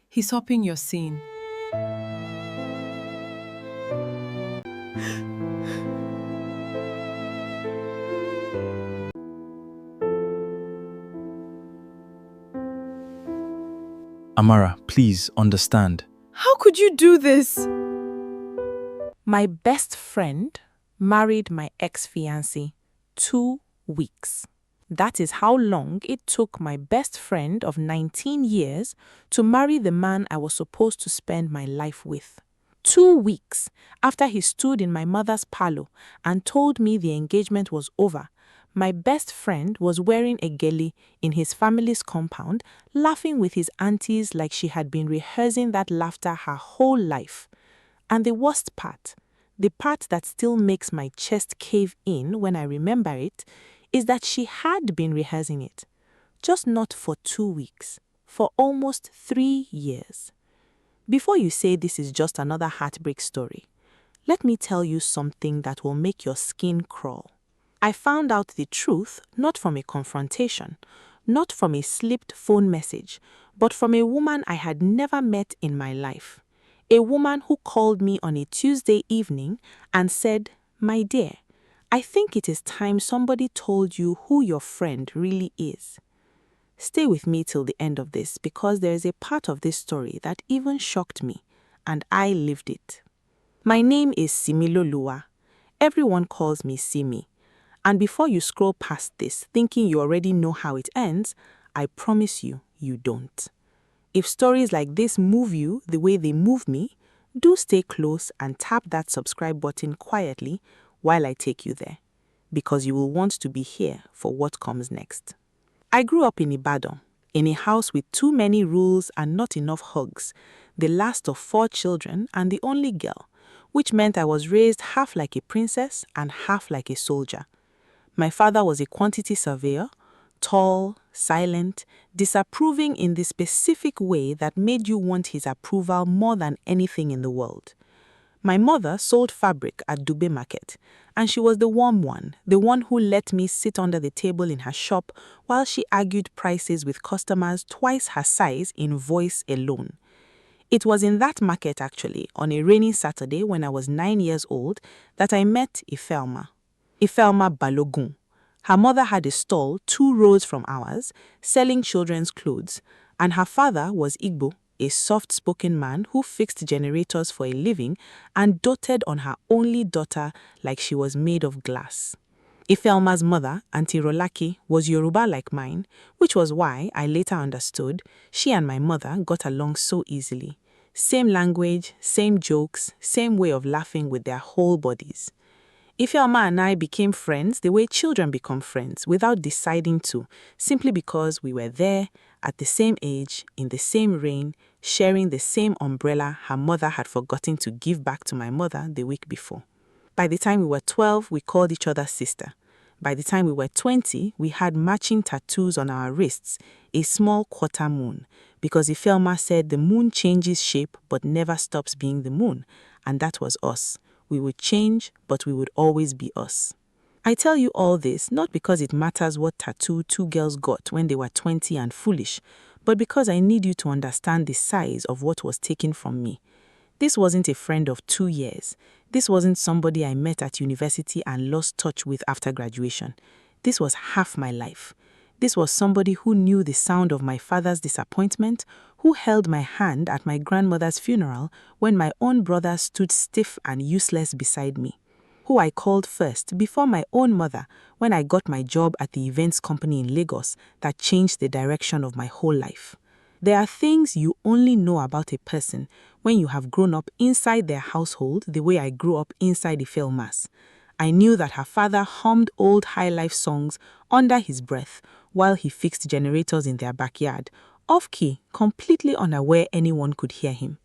He's hopping your scene. Amara, please understand. How could you do this? My best friend married my ex-fiancé 2 weeks. That is how long it took my best friend of 19 years to marry the man I was supposed to spend my life with. 2 weeks after he stood in my mother's parlor and told me the engagement was over, my best friend was wearing a gele in his family's compound, laughing with his aunties like she had been rehearsing that laughter her whole life. And the worst part, the part that still makes my chest cave in when I remember it, is that she had been rehearsing it. Just not for 2 weeks, for almost 3 years. Before you say this is just another heartbreak story, let me tell you something that will make your skin crawl. I found out the truth not from a confrontation, not from a slipped phone message, but from a woman I had never met in my life. A woman who called me on a Tuesday evening and said, "My dear, I think it is time somebody told you who your friend really is." Stay with me till the end of this because there is a part of this story that even shocked me, and I lived it. My name is Simi Lolua. Everyone calls me Simi. And before you scroll past this thinking you already know how it ends, I promise you, you don't. If stories like this move you the way they move me, do stay close and tap that subscribe button quietly while I take you there, because you will want to be here for what comes next. I grew up in Ibadan, in a house with too many rules and not enough hugs, the last of 4 children and the only girl, which meant I was raised half like a princess and half like a soldier. My father was a quantity surveyor, tall, silent, disapproving in the specific way that made you want his approval more than anything in the world. My mother sold fabric at Dube Market, and she was the warm one, the one who let me sit under the table in her shop while she argued prices with customers twice her size in voice alone. It was in that market actually, on a rainy Saturday when I was 9 years old, that I met Ifeoma. Ifeoma Balogun. Her mother had a stall 2 rows from ours, selling children's clothes, and her father was Igbo, a soft-spoken man who fixed generators for a living and doted on her only daughter like she was made of glass. Ifeoma's mother, Auntie Rolake, was Yoruba like mine, which was why, I later understood, she and my mother got along so easily. Same language, same jokes, same way of laughing with their whole bodies. Ifeoma and I became friends the way children become friends without deciding to, simply because we were there, at the same age, in the same rain, sharing the same umbrella her mother had forgotten to give back to my mother the week before. By the time we were 12, we called each other sister. By the time we were 20, we had matching tattoos on our wrists, a small quarter moon, because Ifeoma said the moon changes shape but never stops being the moon, and that was us. We would change, but we would always be us. I tell you all this not because it matters what tattoo 2 girls got when they were 20 and foolish, but because I need you to understand the size of what was taken from me. This wasn't a friend of 2 years. This wasn't somebody I met at university and lost touch with after graduation. This was half my life. This was somebody who knew the sound of my father's disappointment, who held my hand at my grandmother's funeral when my own brother stood stiff and useless beside me, who I called first before my own mother when I got my job at the events company in Lagos that changed the direction of my whole life. There are things you only know about a person when you have grown up inside their household the way I grew up inside Ifeoma's. I knew that her father hummed old high life songs under his breath while he fixed generators in their backyard, off-key, completely unaware anyone could hear him.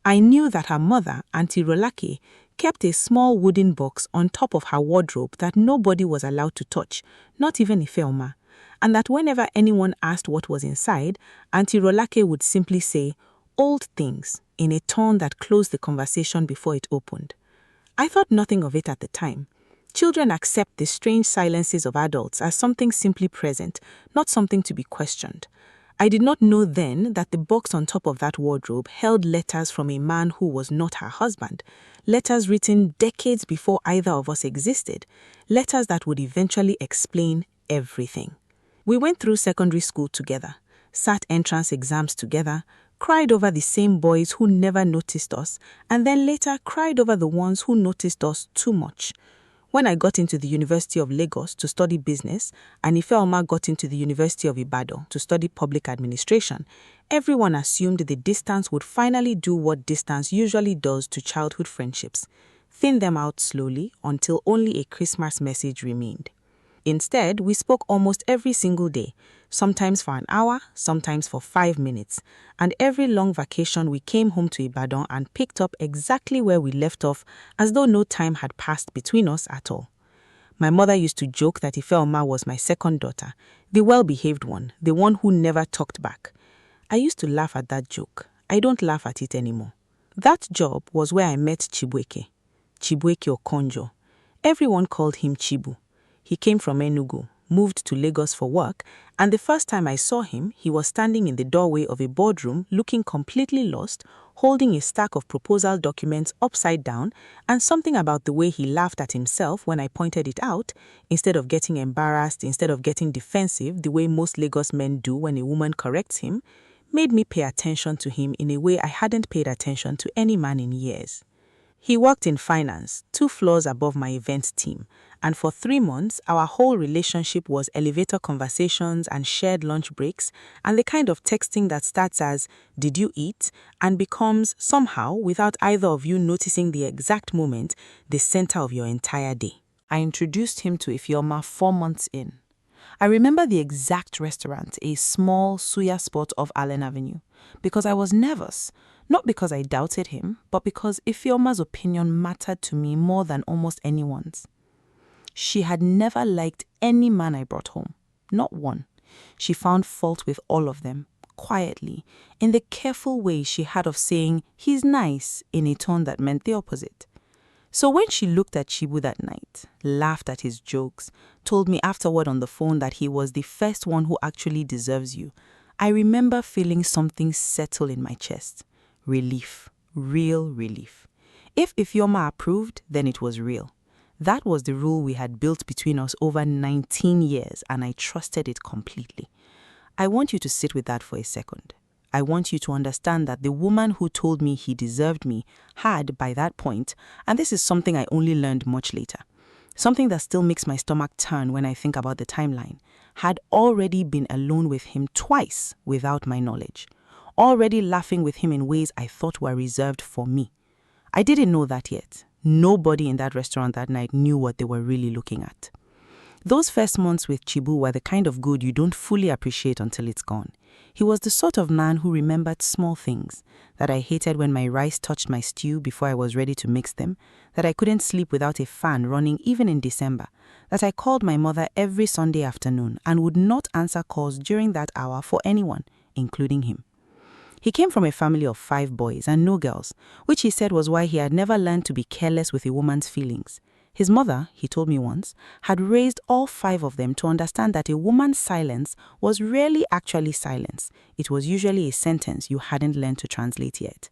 I knew that her mother, Auntie Rolake, kept a small wooden box on top of her wardrobe that nobody was allowed to touch, not even Ifeoma, and that whenever anyone asked what was inside, Auntie Rolake would simply say, "Old things," in a tone that closed the conversation before it opened. I thought nothing of it at the time. Children accept the strange silences of adults as something simply present, not something to be questioned. I did not know then that the box on top of that wardrobe held letters from a man who was not her husband, letters written decades before either of us existed, letters that would eventually explain everything. We went through secondary school together, sat entrance exams together, cried over the same boys who never noticed us, and then later cried over the ones who noticed us too much. When I got into the University of Lagos to study business, and Ifeoma got into the University of Ibadan to study public administration, everyone assumed the distance would finally do what distance usually does to childhood friendships, thin them out slowly until only a Christmas message remained. Instead, we spoke almost every single day, sometimes for an hour, sometimes for 5 minutes, and every long vacation we came home to Ibadan and picked up exactly where we left off as though no time had passed between us at all. My mother used to joke that Ifeoma was my second daughter, the well-behaved one, the one who never talked back. I used to laugh at that joke. I don't laugh at it anymore. That job was where I met Chibueke Okonjo. Everyone called him Chibu. He came from Enugu, moved to Lagos for work, and the first time I saw him, he was standing in the doorway of a boardroom looking completely lost, holding a stack of proposal documents upside down, and something about the way he laughed at himself when I pointed it out, instead of getting embarrassed, instead of getting defensive the way most Lagos men do when a woman corrects him, made me pay attention to him in a way I hadn't paid attention to any man in years. He worked in finance, 2 floors above my events team, and for 3 months, our whole relationship was elevator conversations and shared lunch breaks, and the kind of texting that starts as, "Did you eat?" and becomes, somehow, without either of you noticing the exact moment, the center of your entire day. I introduced him to Ifeoma 4 months in. I remember the exact restaurant, a small suya spot off Allen Avenue, because I was nervous. Not because I doubted him, but because Ifeoma's opinion mattered to me more than almost anyone's. She had never liked any man I brought home, not one. She found fault with all of them, quietly, in the careful way she had of saying, "He's nice," in a tone that meant the opposite. So when she looked at Chibu that night, laughed at his jokes, told me afterward on the phone that he was the first one who actually deserves you, I remember feeling something settle in my chest. Relief. Real relief. If Ifeoma approved, then it was real. That was the rule we had built between us over 19 years, and I trusted it completely. I want you to sit with that for a second. I want you to understand that the woman who told me he deserved me had, by that point, and this is something I only learned much later, something that still makes my stomach turn when I think about the timeline, had already been alone with him twice without my knowledge, already laughing with him in ways I thought were reserved for me. I didn't know that yet. Nobody in that restaurant that night knew what they were really looking at. Those first months with Chibu were the kind of good you don't fully appreciate until it's gone. He was the sort of man who remembered small things, that I hated when my rice touched my stew before I was ready to mix them, that I couldn't sleep without a fan running even in December, that I called my mother every Sunday afternoon and would not answer calls during that hour for anyone, including him. He came from a family of 5 boys and no girls, which he said was why he had never learned to be careless with a woman's feelings. His mother, he told me once, had raised all 5 of them to understand that a woman's silence was rarely actually silence. It was usually a sentence you hadn't learned to translate yet.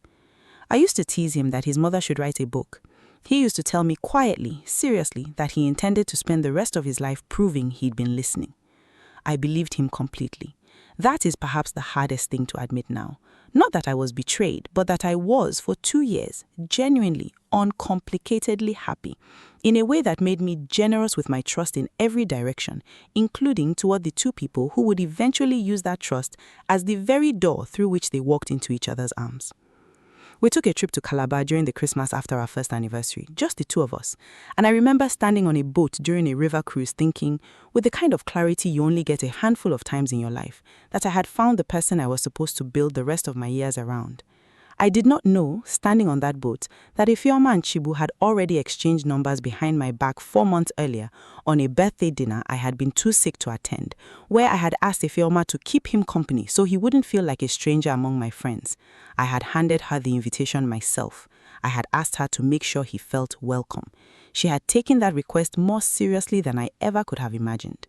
I used to tease him that his mother should write a book. He used to tell me quietly, seriously, that he intended to spend the rest of his life proving he'd been listening. I believed him completely. That is perhaps the hardest thing to admit now. Not that I was betrayed, but that I was, for 2 years, genuinely, uncomplicatedly happy, in a way that made me generous with my trust in every direction, including toward the 2 people who would eventually use that trust as the very door through which they walked into each other's arms. We took a trip to Calabar during the Christmas after our first anniversary, just the 2 of us, and I remember standing on a boat during a river cruise thinking, with the kind of clarity you only get a handful of times in your life, that I had found the person I was supposed to build the rest of my years around. I did not know, standing on that boat, that Ifeoma and Chibu had already exchanged numbers behind my back 4 months earlier on a birthday dinner I had been too sick to attend, where I had asked Ifeoma to keep him company so he wouldn't feel like a stranger among my friends. I had handed her the invitation myself. I had asked her to make sure he felt welcome. She had taken that request more seriously than I ever could have imagined.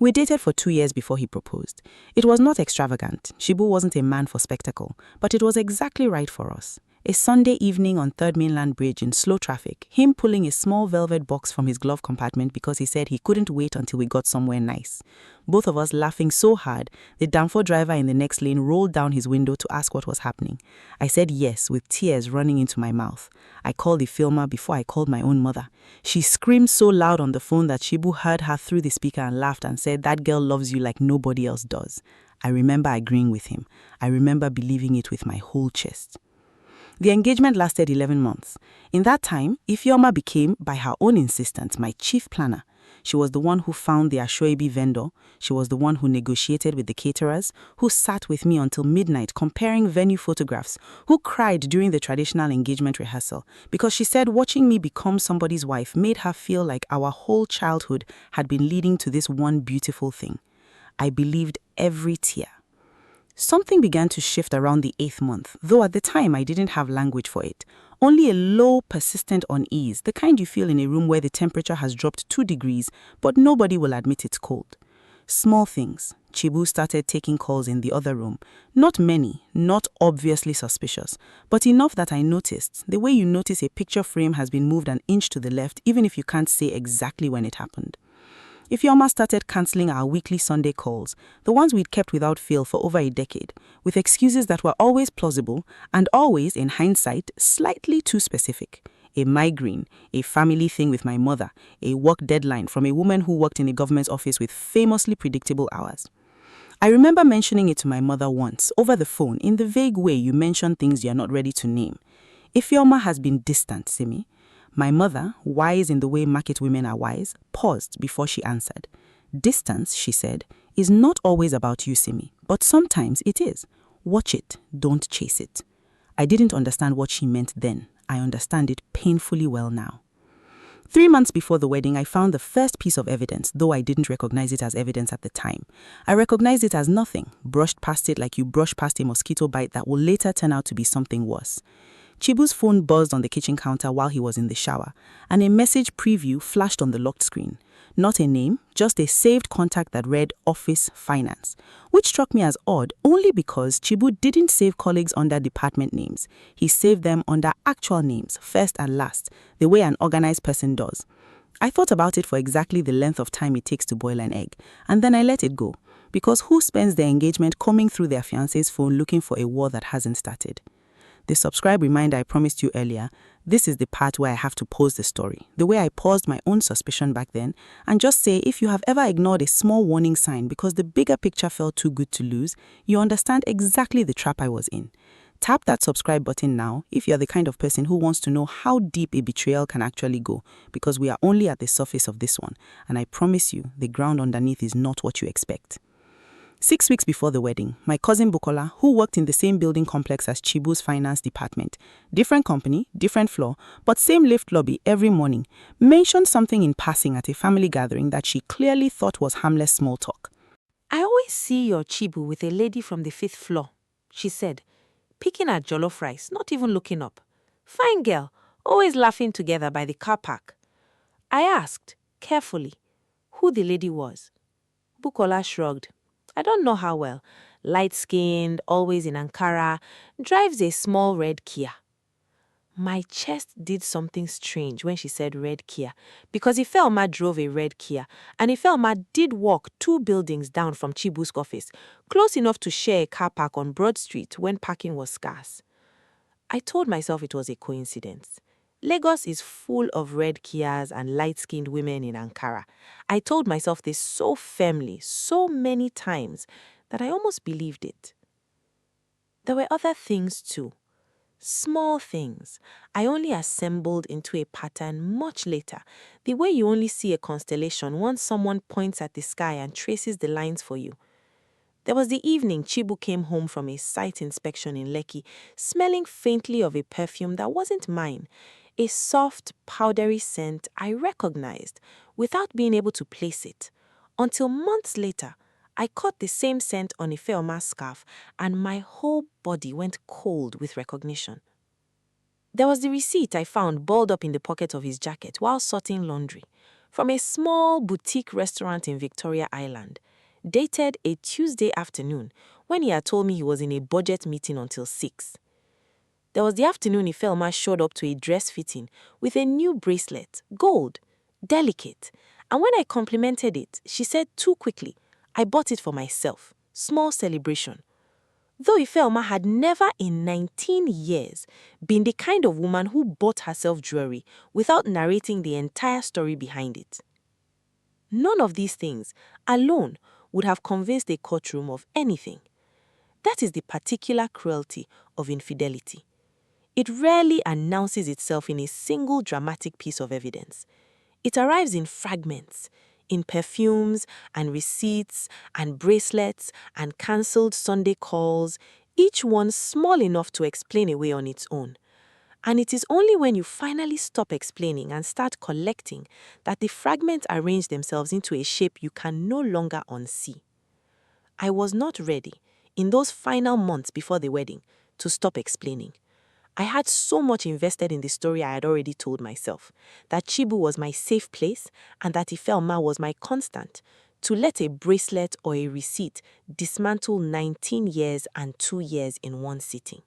We dated for 2 years before he proposed. It was not extravagant. Chibu wasn't a man for spectacle, but it was exactly right for us. A Sunday evening on 3rd Mainland Bridge in slow traffic, him pulling a small velvet box from his glove compartment because he said he couldn't wait until we got somewhere nice. Both of us laughing so hard, the Danfo driver in the next lane rolled down his window to ask what was happening. I said yes, with tears running into my mouth. I called Ifeoma before I called my own mother. She screamed so loud on the phone that Chibu heard her through the speaker and laughed and said, "That girl loves you like nobody else does." I remember agreeing with him. I remember believing it with my whole chest. The engagement lasted 11 months. In that time, Ifeoma became, by her own insistence, my chief planner. She was the one who found the Ashoebi vendor. She was the one who negotiated with the caterers, who sat with me until midnight comparing venue photographs, who cried during the traditional engagement rehearsal because she said watching me become somebody's wife made her feel like our whole childhood had been leading to this one beautiful thing. I believed every tear. Something began to shift around the 8th month, though at the time I didn't have language for it. Only a low, persistent unease, the kind you feel in a room where the temperature has dropped 2 degrees, but nobody will admit it's cold. Small things. Chibu started taking calls in the other room. Not many, not obviously suspicious, but enough that I noticed, the way you notice a picture frame has been moved an inch to the left, even if you can't say exactly when it happened. Ifeoma started cancelling our weekly Sunday calls, the ones we'd kept without fail for over a decade, with excuses that were always plausible and always, in hindsight, slightly too specific. A migraine, a family thing with my mother, a work deadline from a woman who worked in a government office with famously predictable hours. I remember mentioning it to my mother once, over the phone, in the vague way you mention things you're not ready to name. Ifeoma has been distant, Simi. My mother, wise in the way market women are wise, paused before she answered. Distance, she said, is not always about you, Simi, but sometimes it is. Watch it, don't chase it. I didn't understand what she meant then. I understand it painfully well now. 3 months before the wedding, I found the first piece of evidence, though I didn't recognize it as evidence at the time. I recognized it as nothing, brushed past it like you brush past a mosquito bite that will later turn out to be something worse. Chibu's phone buzzed on the kitchen counter while he was in the shower, and a message preview flashed on the locked screen. Not a name, just a saved contact that read Office Finance, which struck me as odd only because Chibu didn't save colleagues under department names. He saved them under actual names, first and last, the way an organized person does. I thought about it for exactly the length of time it takes to boil an egg, and then I let it go, because who spends their engagement combing through their fiancé's phone looking for a war that hasn't started? The subscribe reminder I promised you earlier, this is the part where I have to pause the story, the way I paused my own suspicion back then, and just say if you have ever ignored a small warning sign because the bigger picture felt too good to lose, you understand exactly the trap I was in. Tap that subscribe button now if you're the kind of person who wants to know how deep a betrayal can actually go, because we are only at the surface of this one, and I promise you, the ground underneath is not what you expect. 6 weeks before the wedding, my cousin Bukola, who worked in the same building complex as Chibu's finance department, different company, different floor, but same lift lobby every morning, mentioned something in passing at a family gathering that she clearly thought was harmless small talk. "I always see your Chibu with a lady from the 5th floor," she said, picking at jollof rice, not even looking up. "Fine girl, always laughing together by the car park." I asked, carefully, who the lady was. Bukola shrugged. "I don't know her well. Light-skinned, always in Ankara, drives a small red Kia." My chest did something strange when she said red Kia, because Ifeoma drove a red Kia, and Ifeoma did walk 2 buildings down from Chibu's office, close enough to share a car park on Broad Street when parking was scarce. I told myself it was a coincidence. Lagos is full of red Kias and light-skinned women in Ankara. I told myself this so firmly, so many times, that I almost believed it. There were other things too. Small things I only assembled into a pattern much later, the way you only see a constellation once someone points at the sky and traces the lines for you. There was the evening Chibu came home from a site inspection in Lekki, smelling faintly of a perfume that wasn't mine, a soft, powdery scent I recognized without being able to place it, until months later I caught the same scent on Ifeoma's scarf and my whole body went cold with recognition. There was the receipt I found balled up in the pocket of his jacket while sorting laundry. from a small boutique restaurant in Victoria Island, dated a Tuesday afternoon when he had told me he was in a budget meeting until 6. There was the afternoon Ifeoma showed up to a dress fitting with a new bracelet, gold, delicate, and when I complimented it, she said too quickly, I bought it for myself, small celebration. Though Ifeoma had never in 19 years been the kind of woman who bought herself jewelry without narrating the entire story behind it. None of these things alone would have convinced a courtroom of anything. That is the particular cruelty of infidelity. It rarely announces itself in a single dramatic piece of evidence. It arrives in fragments, in perfumes and receipts and bracelets and cancelled Sunday calls, each one small enough to explain away on its own. And it is only when you finally stop explaining and start collecting that the fragments arrange themselves into a shape you can no longer unsee. I was not ready, in those final months before the wedding, to stop explaining. I had so much invested in the story I had already told myself, that Chibu was my safe place and that Ifeoma was my constant, to let a bracelet or a receipt dismantle 19 years and 2 years in one sitting.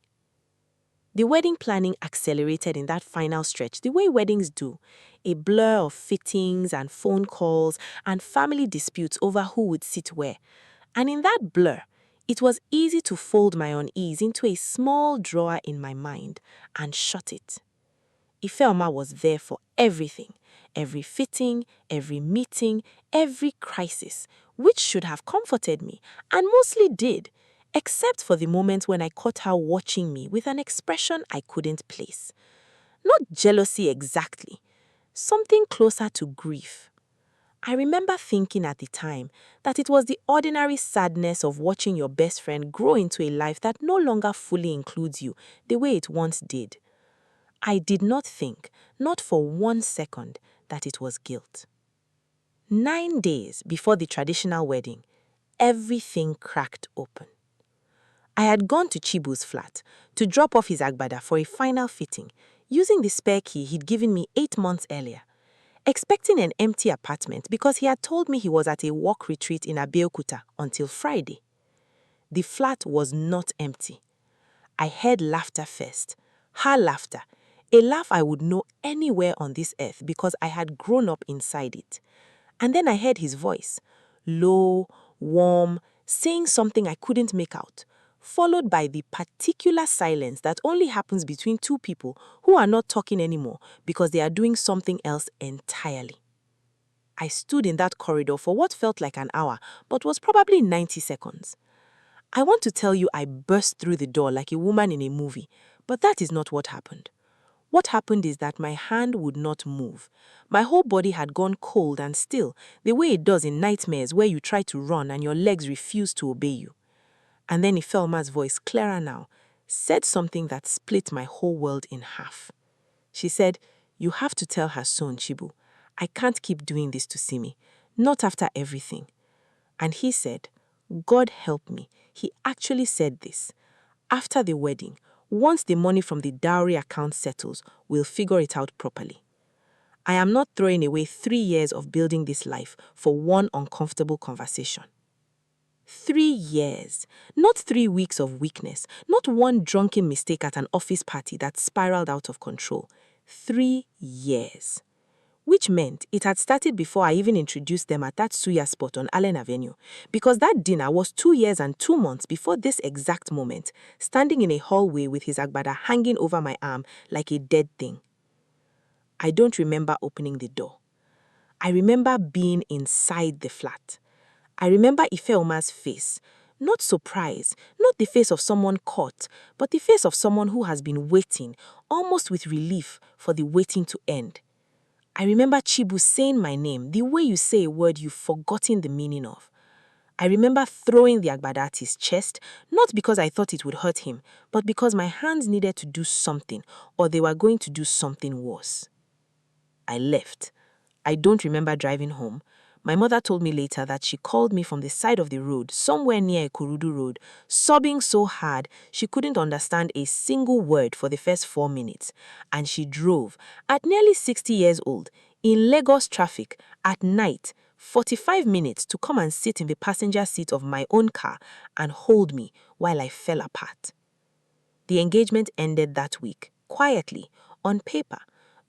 The wedding planning accelerated in that final stretch the way weddings do, a blur of fittings and phone calls and family disputes over who would sit where. And in that blur, it was easy to fold my unease into a small drawer in my mind and shut it. Ifeoma was there for everything, every fitting, every meeting, every crisis, which should have comforted me, and mostly did, except for the moment when I caught her watching me with an expression I couldn't place. Not jealousy exactly, something closer to grief. I remember thinking at the time that it was the ordinary sadness of watching your best friend grow into a life that no longer fully includes you the way it once did. I did not think, not for 1 second, that it was guilt. 9 days before the traditional wedding, everything cracked open. I had gone to Chibu's flat to drop off his agbada for a final fitting, using the spare key he'd given me 8 months earlier, expecting an empty apartment because he had told me he was at a work retreat in Abeokuta until Friday. The flat was not empty. I heard laughter first, her laughter, a laugh I would know anywhere on this earth because I had grown up inside it. And then I heard his voice, low, warm, saying something I couldn't make out, followed by the particular silence that only happens between two people who are not talking anymore because they are doing something else entirely. I stood in that corridor for what felt like an hour, but was probably 90 seconds. I want to tell you I burst through the door like a woman in a movie, but that is not what happened. What happened is that my hand would not move. My whole body had gone cold and still, the way it does in nightmares where you try to run and your legs refuse to obey you. And then Ifeoma's voice, clearer now, said something that split my whole world in half. She said, "You have to tell her soon, Chibu. I can't keep doing this to Simi, not after everything." And he said, God help me, he actually said this. After the wedding, once the money from the dowry account settles, we'll figure it out properly. I am not throwing away 3 years of building this life for one uncomfortable conversation. 3 years, not 3 weeks of weakness, not one drunken mistake at an office party that spiraled out of control. 3 years. Which meant it had started before I even introduced them at that suya spot on Allen Avenue, because that dinner was 2 years and 2 months before this exact moment, standing in a hallway with his agbada hanging over my arm like a dead thing. I don't remember opening the door. I remember being inside the flat. I remember Ifeoma's face, not surprise, not the face of someone caught, but the face of someone who has been waiting, almost with relief, for the waiting to end. I remember Chibu saying my name, the way you say a word you've forgotten the meaning of. I remember throwing the agbada at his chest, not because I thought it would hurt him, but because my hands needed to do something, or they were going to do something worse. I left. I don't remember driving home. My mother told me later that she called me from the side of the road, somewhere near Ikurudu Road, sobbing so hard she couldn't understand a single word for the first 4 minutes, and she drove, at nearly 60 years old, in Lagos traffic at night, 45 minutes to come and sit in the passenger seat of my own car and hold me while I fell apart. The engagement ended that week, quietly, on paper,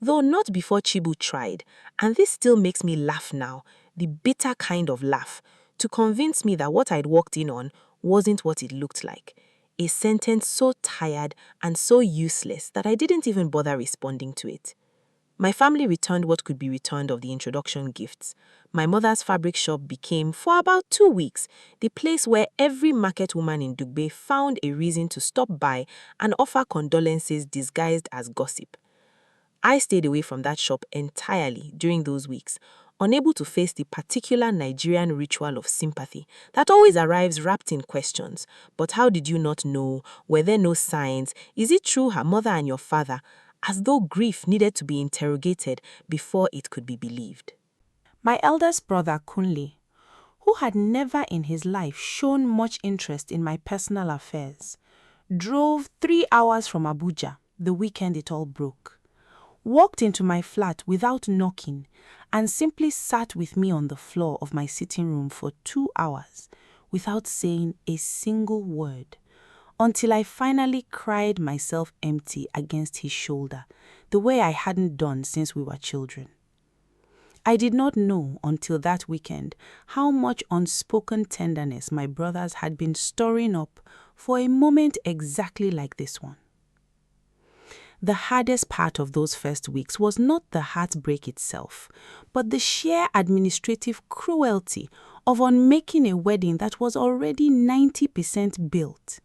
though not before Chibu tried, and this still makes me laugh now, the bitter kind of laugh, to convince me that what I'd walked in on wasn't what it looked like. A sentence so tired and so useless that I didn't even bother responding to it. My family returned what could be returned of the introduction gifts. My mother's fabric shop became, for about 2 weeks, the place where every market woman in Dugbe found a reason to stop by and offer condolences disguised as gossip. I stayed away from that shop entirely during those weeks, unable to face the particular Nigerian ritual of sympathy that always arrives wrapped in questions. But how did you not know? Were there no signs? Is it true her mother and your father? As though grief needed to be interrogated before it could be believed. My eldest brother, Kunle, who had never in his life shown much interest in my personal affairs, drove 3 hours from Abuja the weekend it all broke, walked into my flat without knocking, and simply sat with me on the floor of my sitting room for 2 hours without saying a single word, until I finally cried myself empty against his shoulder, the way I hadn't done since we were children. I did not know until that weekend how much unspoken tenderness my brothers had been storing up for a moment exactly like this one. The hardest part of those first weeks was not the heartbreak itself, but the sheer administrative cruelty of unmaking a wedding that was already 90% built.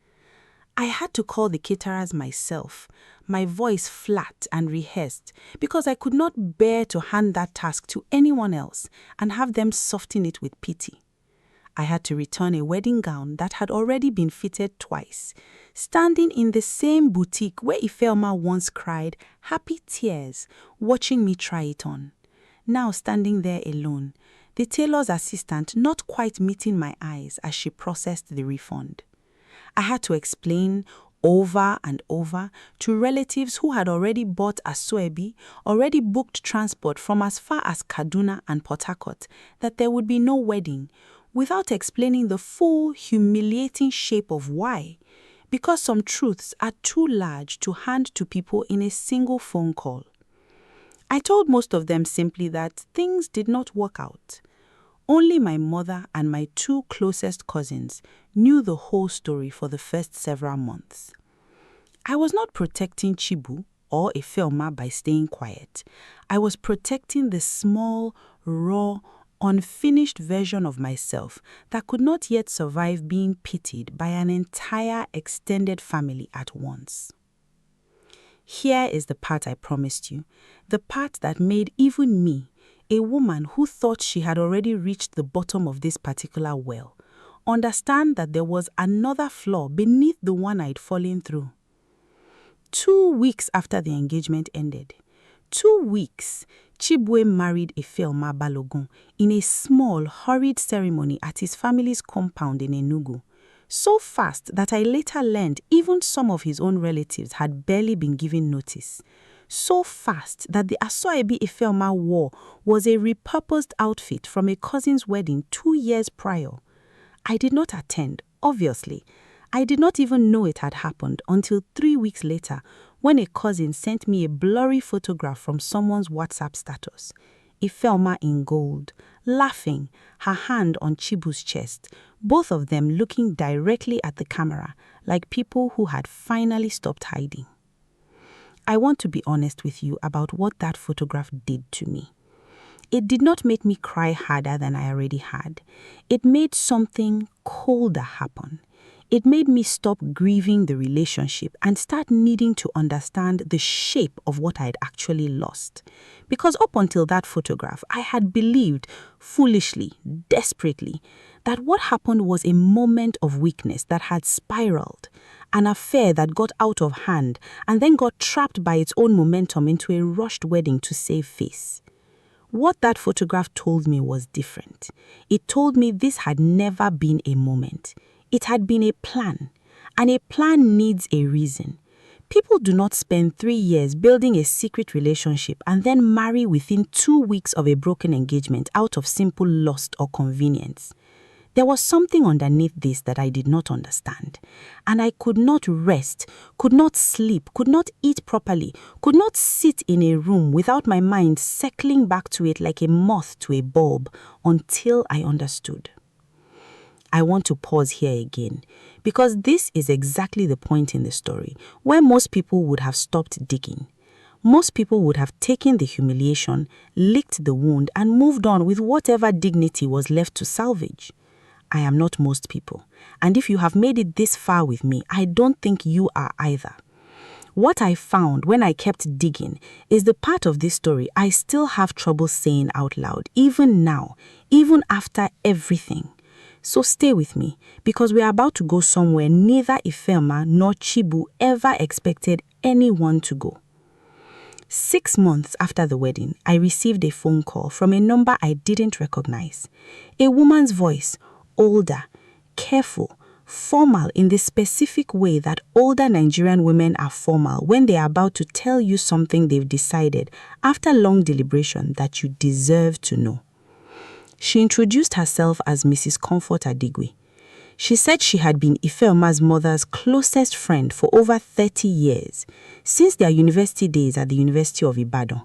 I had to call the caterers myself, my voice flat and rehearsed, because I could not bear to hand that task to anyone else and have them soften it with pity. I had to return a wedding gown that had already been fitted twice, standing in the same boutique where Ifeoma once cried happy tears watching me try it on. Now standing there alone, the tailor's assistant not quite meeting my eyes as she processed the refund. I had to explain over and over to relatives who had already bought asoebi, already booked transport from as far as Kaduna and Port Harcourt, that there would be no wedding, without explaining the full, humiliating shape of why, because some truths are too large to hand to people in a single phone call. I told most of them simply that things did not work out. Only my mother and my 2 closest cousins knew the whole story for the first several months. I was not protecting Chibu or Ifeoma by staying quiet. I was protecting the small, raw, unfinished version of myself that could not yet survive being pitied by an entire extended family at once. Here is the part I promised you, the part that made even me, a woman who thought she had already reached the bottom of this particular well, understand that there was another flaw beneath the one I'd fallen through. 2 weeks after the engagement ended, 2 weeks, Chibu married Ifeoma Balogun in a small, hurried ceremony at his family's compound in Enugu, so fast that I later learned even some of his own relatives had barely been given notice. So fast that the asoebi Ifeoma wore was a repurposed outfit from a cousin's wedding 2 years prior. I did not attend, obviously. I did not even know it had happened until 3 weeks later when a cousin sent me a blurry photograph from someone's WhatsApp status. Ifeoma in gold, laughing, her hand on Chibu's chest, both of them looking directly at the camera like people who had finally stopped hiding. I want to be honest with you about what that photograph did to me. It did not make me cry harder than I already had. It made something colder happen. It made me stop grieving the relationship and start needing to understand the shape of what I had actually lost. Because up until that photograph, I had believed, foolishly, desperately, that what happened was a moment of weakness that had spiraled, an affair that got out of hand and then got trapped by its own momentum into a rushed wedding to save face. What that photograph told me was different. It told me this had never been a moment. It had been a plan, and a plan needs a reason. People do not spend 3 years building a secret relationship and then marry within 2 weeks of a broken engagement out of simple lust or convenience. There was something underneath this that I did not understand, and I could not rest, could not sleep, could not eat properly, could not sit in a room without my mind circling back to it like a moth to a bulb until I understood. I want to pause here again, because this is exactly the point in the story where most people would have stopped digging. Most people would have taken the humiliation, licked the wound, and moved on with whatever dignity was left to salvage. I am not most people, and if you have made it this far with me, I don't think you are either. What I found when I kept digging is the part of this story I still have trouble saying out loud, even now, even after everything. So stay with me, because we are about to go somewhere neither Ifeoma nor Chibu ever expected anyone to go. 6 months after the wedding, I received a phone call from a number I didn't recognize. A woman's voice, older, careful, formal in the specific way that older Nigerian women are formal when they are about to tell you something they've decided after long deliberation that you deserve to know. She introduced herself as Mrs. Comfort Adigwe. She said she had been Ifeoma's mother's closest friend for over 30 years, since their university days at the University of Ibadan,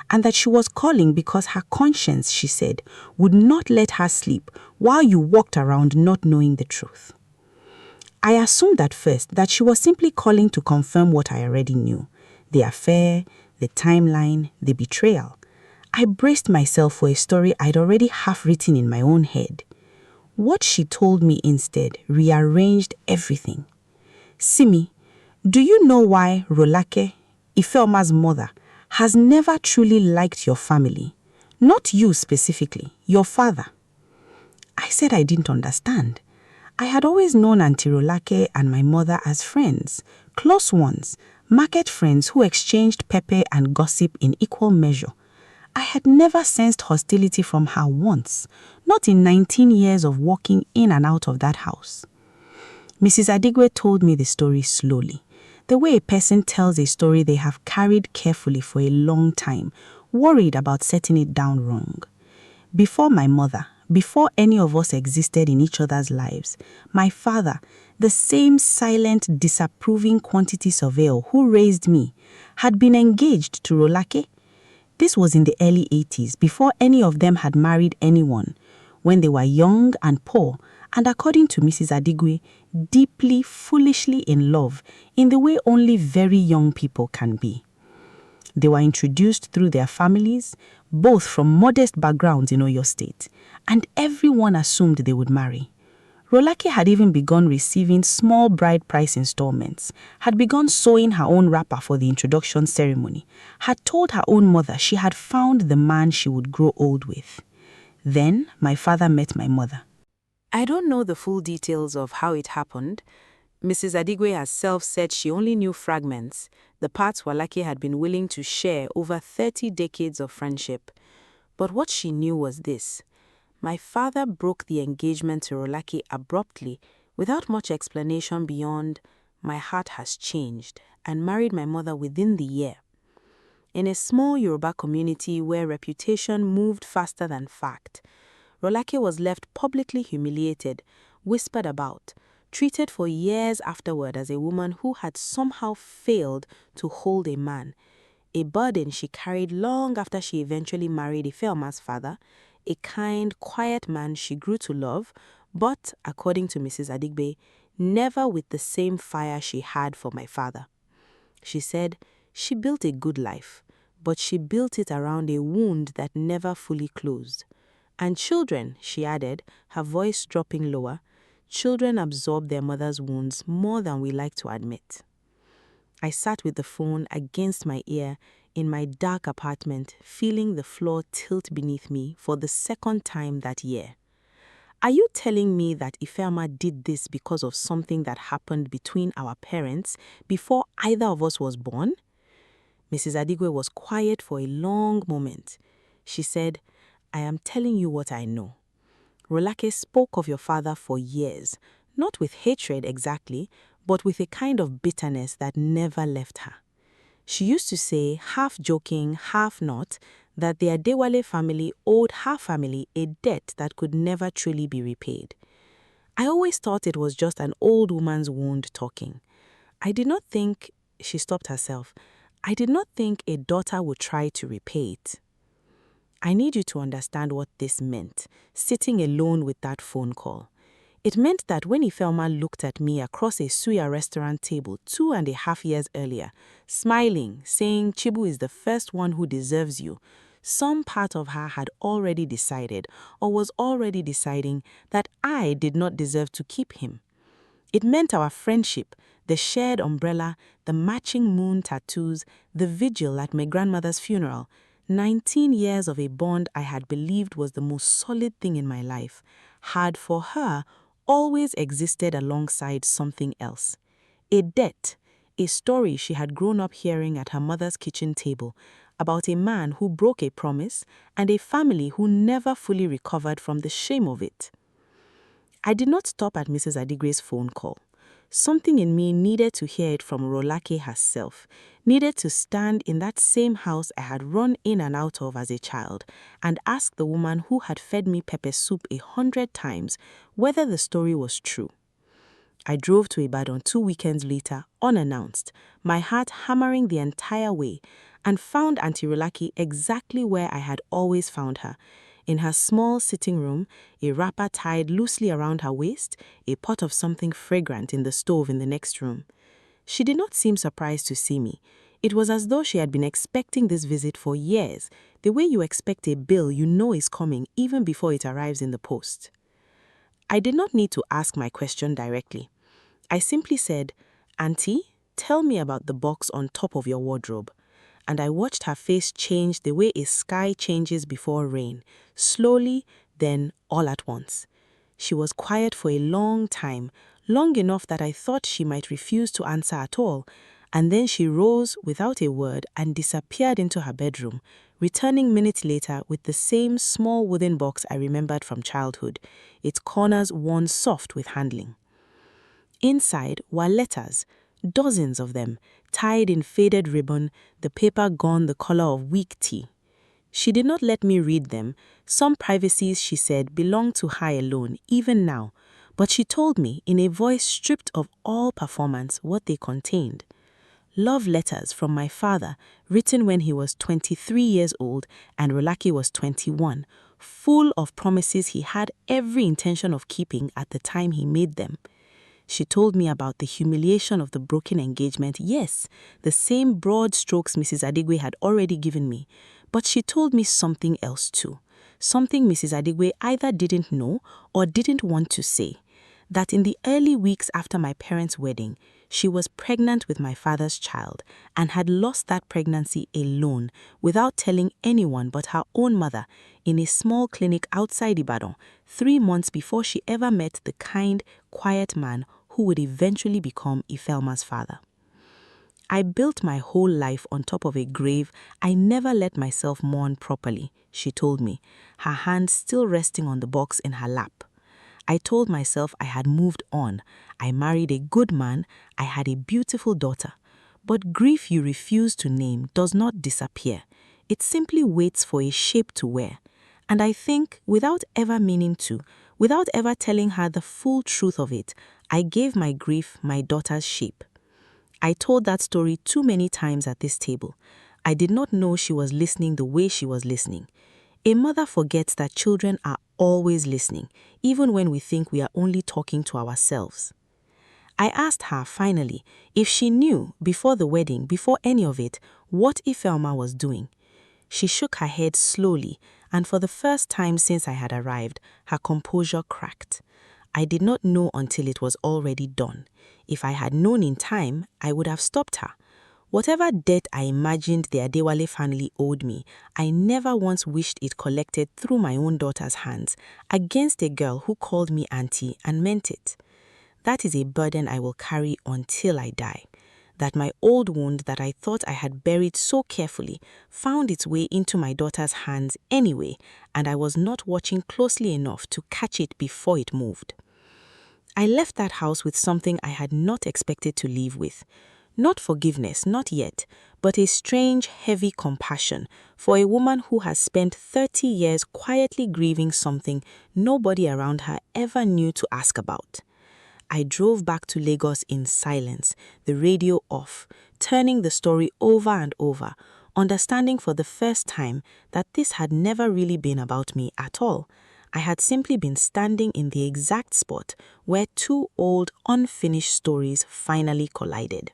and that she was calling because her conscience, she said, would not let her sleep while you walked around not knowing the truth. I assumed at first that she was simply calling to confirm what I already knew, the affair, the timeline, the betrayal. I braced myself for a story I'd already half written in my own head. What she told me instead rearranged everything. Simi, do you know why Rolake, Ifeoma's mother, has never truly liked your family? Not you specifically, your father. I said I didn't understand. I had always known Auntie Rolake and my mother as friends, close ones, market friends who exchanged pepper and gossip in equal measure. I had never sensed hostility from her once, not in 19 years of walking in and out of that house. Mrs. Adigwe told me the story slowly, the way a person tells a story they have carried carefully for a long time, worried about setting it down wrong. Before my mother, before any of us existed in each other's lives, my father, the same silent, disapproving quantity surveyor who raised me, had been engaged to Rolake. This was in the early 80s, before any of them had married anyone, when they were young and poor, and according to Mrs. Adigwe, deeply, foolishly in love, in the way only very young people can be. They were introduced through their families, both from modest backgrounds in Oyo State, and everyone assumed they would marry. Rolake had even begun receiving small bride price installments, had begun sewing her own wrapper for the introduction ceremony, had told her own mother she had found the man she would grow old with. Then my father met my mother. I don't know the full details of how it happened. Mrs. Adigwe herself said she only knew fragments, the parts Rolake had been willing to share over 30 decades of friendship. But what she knew was this. My father broke the engagement to Rolake abruptly, without much explanation beyond, "My heart has changed," and married my mother within the year. In a small Yoruba community where reputation moved faster than fact, Rolake was left publicly humiliated, whispered about, treated for years afterward as a woman who had somehow failed to hold a man, a burden she carried long after she eventually married Ifeoma's father, a kind, quiet man she grew to love, but, according to Mrs. Adigbe, never with the same fire she had for my father. She said she built a good life, but she built it around a wound that never fully closed. And children, she added, her voice dropping lower, children absorb their mother's wounds more than we like to admit. I sat with the phone against my ear in my dark apartment, feeling the floor tilt beneath me for the second time that year. Are you telling me that Ifeoma did this because of something that happened between our parents before either of us was born? Mrs. Adigwe was quiet for a long moment. She said, "I am telling you what I know. Rolake spoke of your father for years, Not with hatred exactly, but with a kind of bitterness that never left her. She used to say, half joking, half not, that the Adewale family owed her family a debt that could never truly be repaid. I always thought it was just an old woman's wound talking. I did not think, she stopped herself, I did not think a daughter would try to repay it. I need you to understand what this meant, sitting alone with that phone call. It meant that when Ifeoma looked at me across a suya restaurant table 2.5 years earlier, smiling, saying Chibu is the first one who deserves you, some part of her had already decided, or was already deciding, that I did not deserve to keep him. It meant our friendship, the shared umbrella, the matching moon tattoos, the vigil at my grandmother's funeral, 19 years of a bond I had believed was the most solid thing in my life, had for her always existed alongside something else. A debt, a story she had grown up hearing at her mother's kitchen table about a man who broke a promise and a family who never fully recovered from the shame of it. I did not stop at Mrs. Adigre's phone call. Something in me needed to hear it from Rolake herself, needed to stand in that same house I had run in and out of as a child and ask the woman who had fed me pepper soup 100 times whether the story was true. I drove to Ibadan 2 weekends later, unannounced, my heart hammering the entire way, and found Auntie Rolake exactly where I had always found her, in her small sitting room, a wrapper tied loosely around her waist, a pot of something fragrant in the stove in the next room. She did not seem surprised to see me. It was as though she had been expecting this visit for years, the way you expect a bill you know is coming even before it arrives in the post. I did not need to ask my question directly. I simply said, "Auntie, tell me about the box on top of your wardrobe." And I watched her face change the way a sky changes before rain, slowly, then all at once. She was quiet for a long time, long enough that I thought she might refuse to answer at all, and then she rose without a word and disappeared into her bedroom, returning minutes later with the same small wooden box I remembered from childhood, its corners worn soft with handling. Inside were letters, dozens of them, tied in faded ribbon, the paper gone the color of weak tea. She did not let me read them. Some privacies, she said, belonged to her alone, even now, but she told me, in a voice stripped of all performance, what they contained. Love letters from my father, written when he was 23 years old and Rolake was 21, full of promises he had every intention of keeping at the time he made them. She told me about the humiliation of the broken engagement, yes, the same broad strokes Mrs. Adigwe had already given me, but she told me something else too, something Mrs. Adigwe either didn't know or didn't want to say, that in the early weeks after my parents' wedding, she was pregnant with my father's child and had lost that pregnancy alone, without telling anyone but her own mother, in a small clinic outside Ibadan, 3 months before she ever met the kind, quiet man who would eventually become Ifeoma's father. I built my whole life on top of a grave I never let myself mourn properly, she told me, her hand still resting on the box in her lap. I told myself I had moved on, I married a good man, I had a beautiful daughter. But grief you refuse to name does not disappear. It simply waits for a shape to wear. And I think, without ever meaning to, without ever telling her the full truth of it, I gave my grief my daughter's shape. I told that story too many times at this table. I did not know she was listening the way she was listening. A mother forgets that children are always listening, even when we think we are only talking to ourselves. I asked her, finally, if she knew, before the wedding, before any of it, what Ifeoma was doing. She shook her head slowly, and for the first time since I had arrived, her composure cracked. I did not know until it was already done. If I had known in time, I would have stopped her. Whatever debt I imagined the Adewale family owed me, I never once wished it collected through my own daughter's hands, against a girl who called me auntie and meant it. That is a burden I will carry until I die. That my old wound that I thought I had buried so carefully found its way into my daughter's hands anyway, and I was not watching closely enough to catch it before it moved. I left that house with something I had not expected to leave with. Not forgiveness, not yet, but a strange, heavy compassion for a woman who has spent 30 years quietly grieving something nobody around her ever knew to ask about. I drove back to Lagos in silence, the radio off, turning the story over and over, understanding for the first time that this had never really been about me at all. I had simply been standing in the exact spot where two old, unfinished stories finally collided.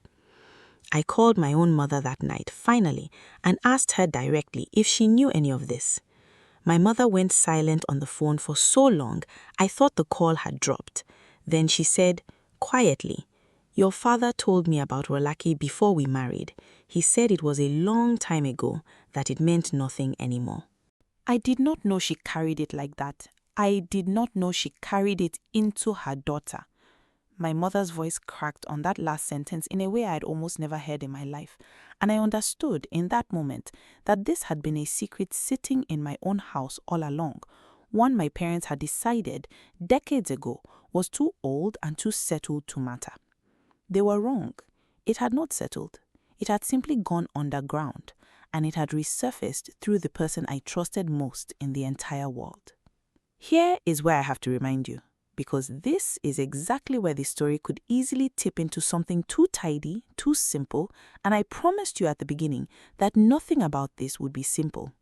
I called my own mother that night, finally, and asked her directly if she knew any of this. My mother went silent on the phone for so long, I thought the call had dropped. Then she said, quietly, "Your father told me about Rolake before we married. He said it was a long time ago, that it meant nothing anymore." I did not know she carried it like that. I did not know she carried it into her daughter. My mother's voice cracked on that last sentence in a way I had almost never heard in my life, and I understood in that moment that this had been a secret sitting in my own house all along, one my parents had decided decades ago was too old and too settled to matter. They were wrong. It had not settled. It had simply gone underground, and it had resurfaced through the person I trusted most in the entire world. Here is where I have to remind you, because this is exactly where the story could easily tip into something too tidy, too simple, and I promised you at the beginning that nothing about this would be simple.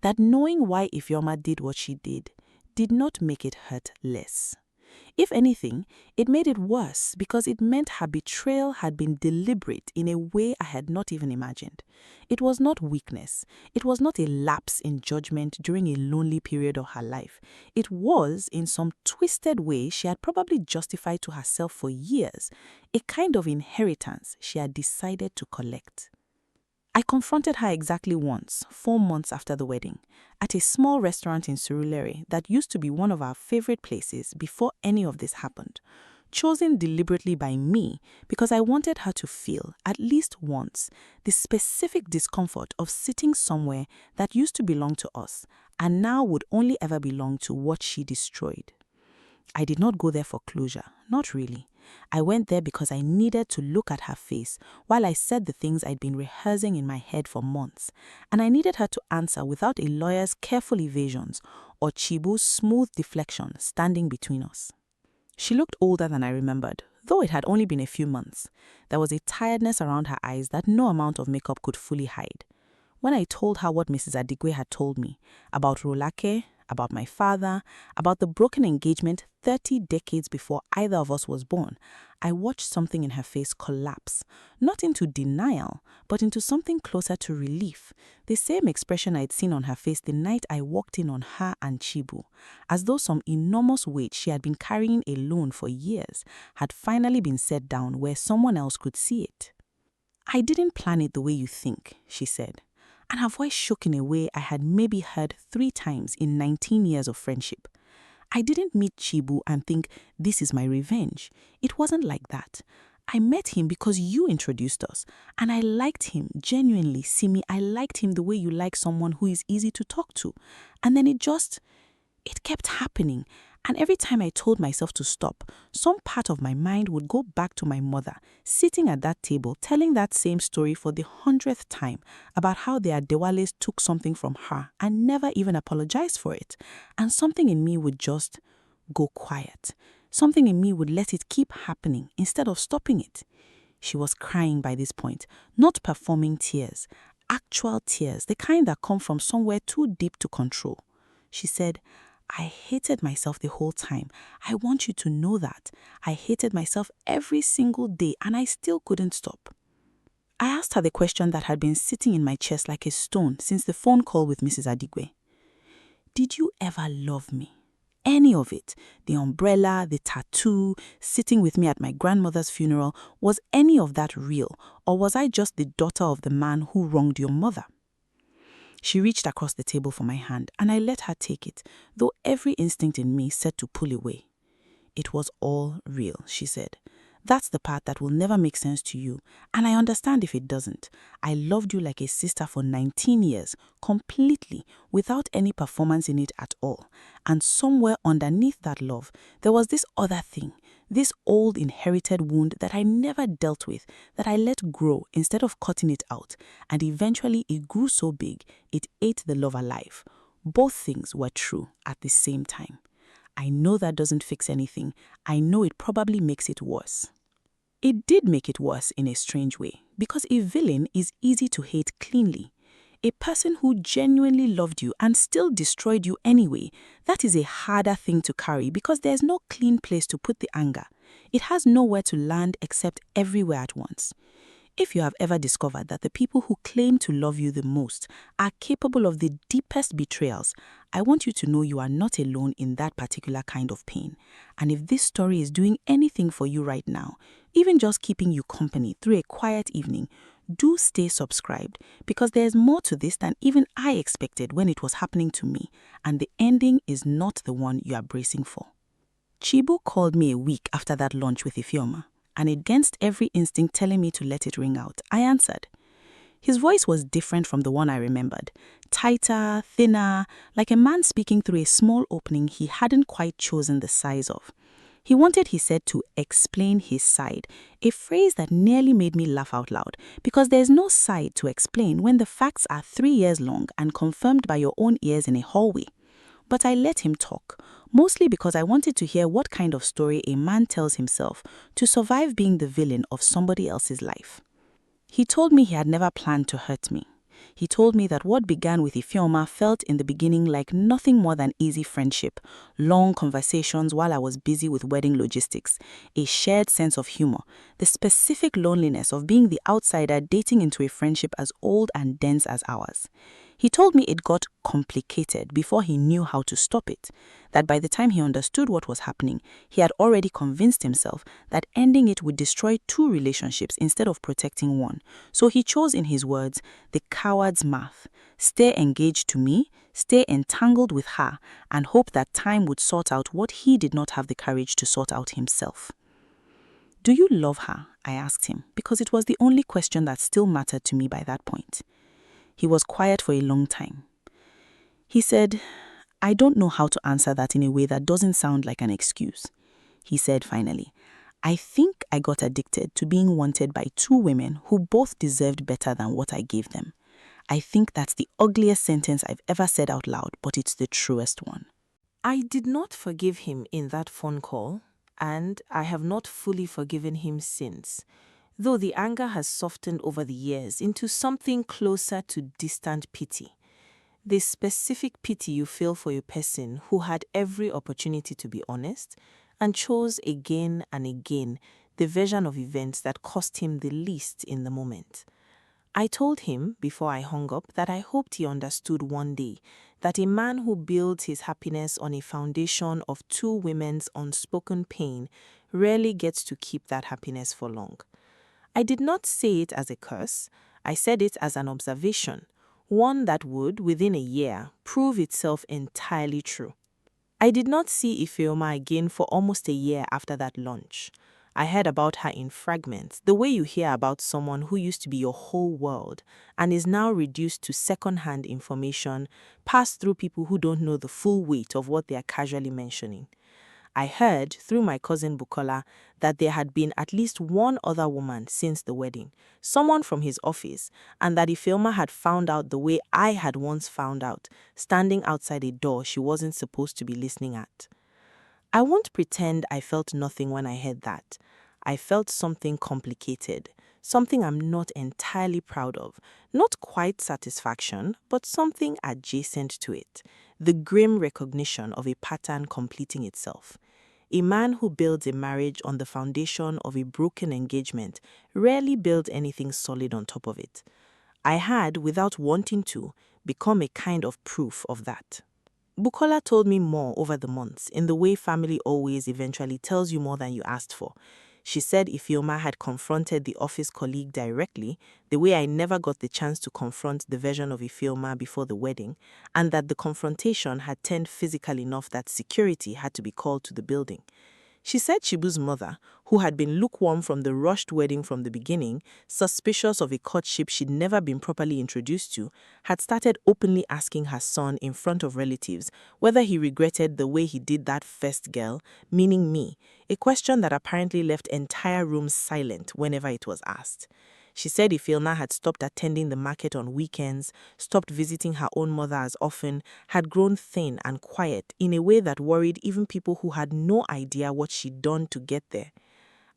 That knowing why Ifeoma did what she did not make it hurt less. If anything, it made it worse because it meant her betrayal had been deliberate in a way I had not even imagined. It was not weakness. It was not a lapse in judgment during a lonely period of her life. It was, in some twisted way she had probably justified to herself for years, a kind of inheritance she had decided to collect. I confronted her exactly once, 4 months after the wedding, at a small restaurant in Surulere that used to be one of our favorite places before any of this happened, chosen deliberately by me because I wanted her to feel, at least once, the specific discomfort of sitting somewhere that used to belong to us and now would only ever belong to what she destroyed. I did not go there for closure, not really. I went there because I needed to look at her face while I said the things I'd been rehearsing in my head for months, and I needed her to answer without a lawyer's careful evasions or Chibu's smooth deflection standing between us. She looked older than I remembered, though it had only been a few months. There was a tiredness around her eyes that no amount of makeup could fully hide. When I told her what Mrs. Adigwe had told me about Rolake, about my father, about the broken engagement 30 decades before either of us was born, I watched something in her face collapse, not into denial, but into something closer to relief, the same expression I'd seen on her face the night I walked in on her and Chibu, as though some enormous weight she had been carrying alone for years had finally been set down where someone else could see it. "I didn't plan it the way you think," she said, and her voice shook in a way I had maybe heard 3 times in 19 years of friendship. I didn't meet Chibu and think, this is my revenge. It wasn't like that. I met him because you introduced us, and I liked him, genuinely, Simi. I liked him the way you like someone who is easy to talk to. And then it kept happening. And every time I told myself to stop, some part of my mind would go back to my mother, sitting at that table, telling that same story for the 100th time about how their Dewales took something from her and never even apologized for it. And something in me would just go quiet. Something in me would let it keep happening instead of stopping it. She was crying by this point, not performing tears, actual tears, the kind that come from somewhere too deep to control. She said, "I hated myself the whole time. I want you to know that. I hated myself every single day and I still couldn't stop." I asked her the question that had been sitting in my chest like a stone since the phone call with Mrs. Adigwe. "Did you ever love me? Any of it? The umbrella, the tattoo, sitting with me at my grandmother's funeral, was any of that real, or was I just the daughter of the man who wronged your mother?" She reached across the table for my hand, and I let her take it, though every instinct in me said to pull away. "It was all real," she said. "That's the part that will never make sense to you, and I understand if it doesn't. I loved you like a sister for 19 years, completely, without any performance in it at all. And somewhere underneath that love, there was this other thing, This old inherited wound that I never dealt with, that I let grow instead of cutting it out, and eventually it grew so big it ate the love alive. Both things were true at the same time. I know that doesn't fix anything. I know it probably makes it worse. It did make it worse in a strange way, because a villain is easy to hate cleanly. A person who genuinely loved you and still destroyed you anyway, that is a harder thing to carry because there's no clean place to put the anger. It has nowhere to land except everywhere at once. If you have ever discovered that the people who claim to love you the most are capable of the deepest betrayals, I want you to know you are not alone in that particular kind of pain. And if this story is doing anything for you right now, even just keeping you company through a quiet evening, do stay subscribed, because there's more to this than even I expected when it was happening to me, and the ending is not the one you are bracing for. Chibu called me a week after that lunch with Ifeoma, and against every instinct telling me to let it ring out, I answered. His voice was different from the one I remembered, tighter, thinner, like a man speaking through a small opening he hadn't quite chosen the size of. He wanted, he said, to explain his side, a phrase that nearly made me laugh out loud, because there's no side to explain when the facts are 3 years long and confirmed by your own ears in a hallway. But I let him talk, mostly because I wanted to hear what kind of story a man tells himself to survive being the villain of somebody else's life. He told me he had never planned to hurt me. He told me that what began with Ifeoma felt in the beginning like nothing more than easy friendship, long conversations while I was busy with wedding logistics, a shared sense of humor, the specific loneliness of being the outsider dating into a friendship as old and dense as ours. He told me it got complicated before he knew how to stop it, that by the time he understood what was happening, he had already convinced himself that ending it would destroy 2 relationships instead of protecting one. So he chose, in his words, the coward's math: stay engaged to me, stay entangled with her, and hope that time would sort out what he did not have the courage to sort out himself. Do you love her? I asked him, because it was the only question that still mattered to me by that point. He was quiet for a long time. He said, I don't know how to answer that in a way that doesn't sound like an excuse. He said finally, I think I got addicted to being wanted by 2 women who both deserved better than what I gave them. I think that's the ugliest sentence I've ever said out loud, but it's the truest one. I did not forgive him in that phone call, and I have not fully forgiven him since, though the anger has softened over the years into something closer to distant pity. The specific pity you feel for a person who had every opportunity to be honest and chose again and again the version of events that cost him the least in the moment. I told him before I hung up that I hoped he understood one day that a man who builds his happiness on a foundation of 2 women's unspoken pain rarely gets to keep that happiness for long. I did not say it as a curse. I said it as an observation, one that would, within a year, prove itself entirely true. I did not see Ifeoma again for almost a year after that lunch. I heard about her in fragments, the way you hear about someone who used to be your whole world and is now reduced to second-hand information passed through people who don't know the full weight of what they are casually mentioning. I heard, through my cousin Bukola, that there had been at least one other woman since the wedding, someone from his office, and that Ifeoma had found out the way I had once found out, standing outside a door she wasn't supposed to be listening at. I won't pretend I felt nothing when I heard that. I felt something complicated, something I'm not entirely proud of, not quite satisfaction, but something adjacent to it, the grim recognition of a pattern completing itself. A man who builds a marriage on the foundation of a broken engagement rarely builds anything solid on top of it. I had, without wanting to, become a kind of proof of that. Bukola told me more over the months, in the way family always eventually tells you more than you asked for. She said Ifeoma had confronted the office colleague directly, the way I never got the chance to confront the version of Ifeoma before the wedding, and that the confrontation had turned physical enough that security had to be called to the building. She said Chibu's mother, who had been lukewarm from the rushed wedding from the beginning, suspicious of a courtship she'd never been properly introduced to, had started openly asking her son in front of relatives whether he regretted the way he did that first girl, meaning me, a question that apparently left entire rooms silent whenever it was asked. She said Ifeoma had stopped attending the market on weekends, stopped visiting her own mother as often, had grown thin and quiet in a way that worried even people who had no idea what she'd done to get there.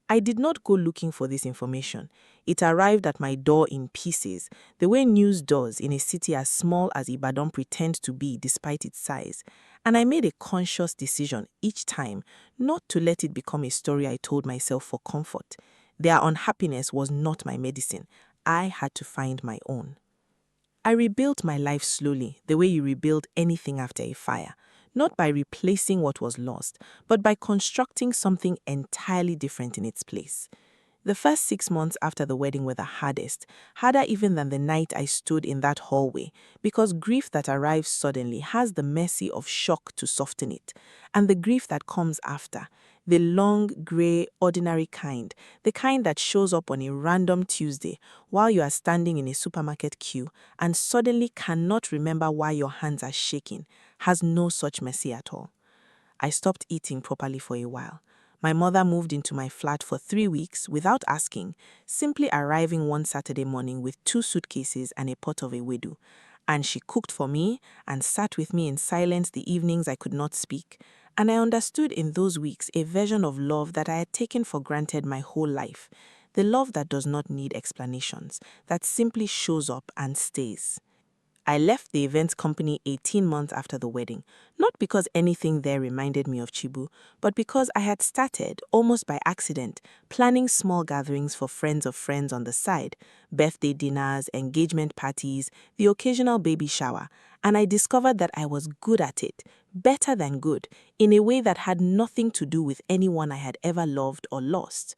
I did not go looking for this information. It arrived at my door in pieces, the way news does in a city as small as Ibadan pretends to be despite its size. And I made a conscious decision each time not to let it become a story I told myself for comfort. Their unhappiness was not my medicine. I had to find my own. I rebuilt my life slowly, the way you rebuild anything after a fire. Not by replacing what was lost, but by constructing something entirely different in its place. The first 6 months after the wedding were the hardest, harder even than the night I stood in that hallway, because grief that arrives suddenly has the mercy of shock to soften it, and the grief that comes after, the long, grey, ordinary kind, the kind that shows up on a random Tuesday while you are standing in a supermarket queue and suddenly cannot remember why your hands are shaking, has no such mercy at all. I stopped eating properly for a while. My mother moved into my flat for 3 weeks without asking, simply arriving one Saturday morning with 2 suitcases and a pot of ewedu. And she cooked for me and sat with me in silence the evenings I could not speak. And I understood in those weeks a version of love that I had taken for granted my whole life. The love that does not need explanations, that simply shows up and stays. I left the events company 18 months after the wedding, not because anything there reminded me of Chibu, but because I had started, almost by accident, planning small gatherings for friends of friends on the side, birthday dinners, engagement parties, the occasional baby shower, and I discovered that I was good at it, better than good, in a way that had nothing to do with anyone I had ever loved or lost.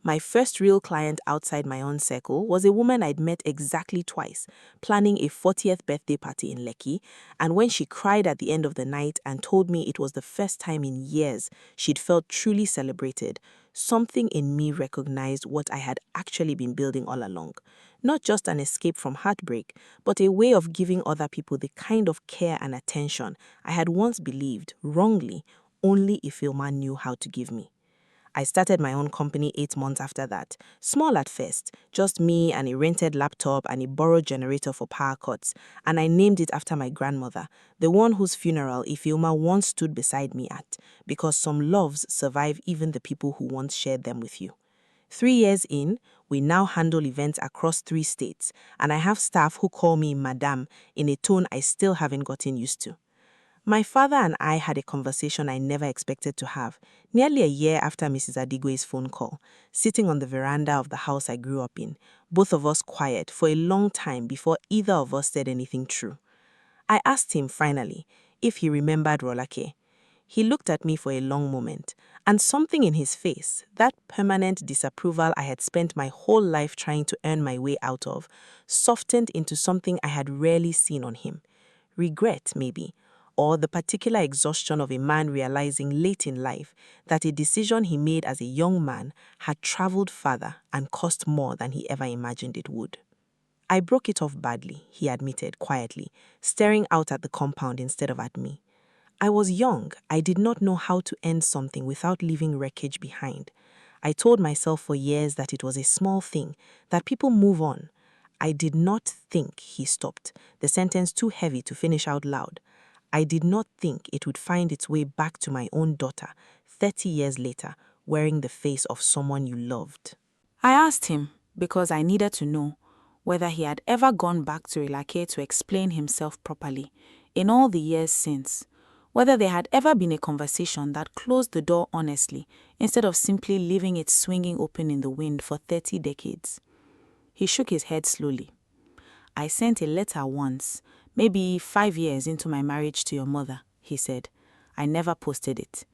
My first real client outside my own circle was a woman I'd met exactly twice, planning a 40th birthday party in Lekki, and when she cried at the end of the night and told me it was the first time in years she'd felt truly celebrated, something in me recognized what I had actually been building all along. Not just an escape from heartbreak, but a way of giving other people the kind of care and attention I had once believed, wrongly, only Ifeoma knew how to give me. I started my own company 8 months after that. Small at first, just me and a rented laptop and a borrowed generator for power cuts, and I named it after my grandmother, the one whose funeral Ifeoma once stood beside me at, because some loves survive even the people who once shared them with you. 3 years in, we now handle events across 3 states, and I have staff who call me Madame in a tone I still haven't gotten used to. My father and I had a conversation I never expected to have, nearly a year after Mrs. Adigwe's phone call, sitting on the veranda of the house I grew up in, both of us quiet for a long time before either of us said anything true. I asked him, finally, if he remembered Rolake. He looked at me for a long moment, and something in his face, that permanent disapproval I had spent my whole life trying to earn my way out of, softened into something I had rarely seen on him. Regret, maybe, or the particular exhaustion of a man realizing late in life that a decision he made as a young man had traveled farther and cost more than he ever imagined it would. I broke it off badly, he admitted quietly, staring out at the compound instead of at me. I was young. I did not know how to end something without leaving wreckage behind. I told myself for years that it was a small thing, that people move on. I did not think, he stopped, the sentence too heavy to finish out loud. I did not think it would find its way back to my own daughter, 30 years later, wearing the face of someone you loved. I asked him, because I needed to know, whether he had ever gone back to Ilake to explain himself properly, in all the years since, whether there had ever been a conversation that closed the door honestly, instead of simply leaving it swinging open in the wind for 30 decades. He shook his head slowly. I sent a letter once, maybe 5 years into my marriage to your mother, he said. I never posted it.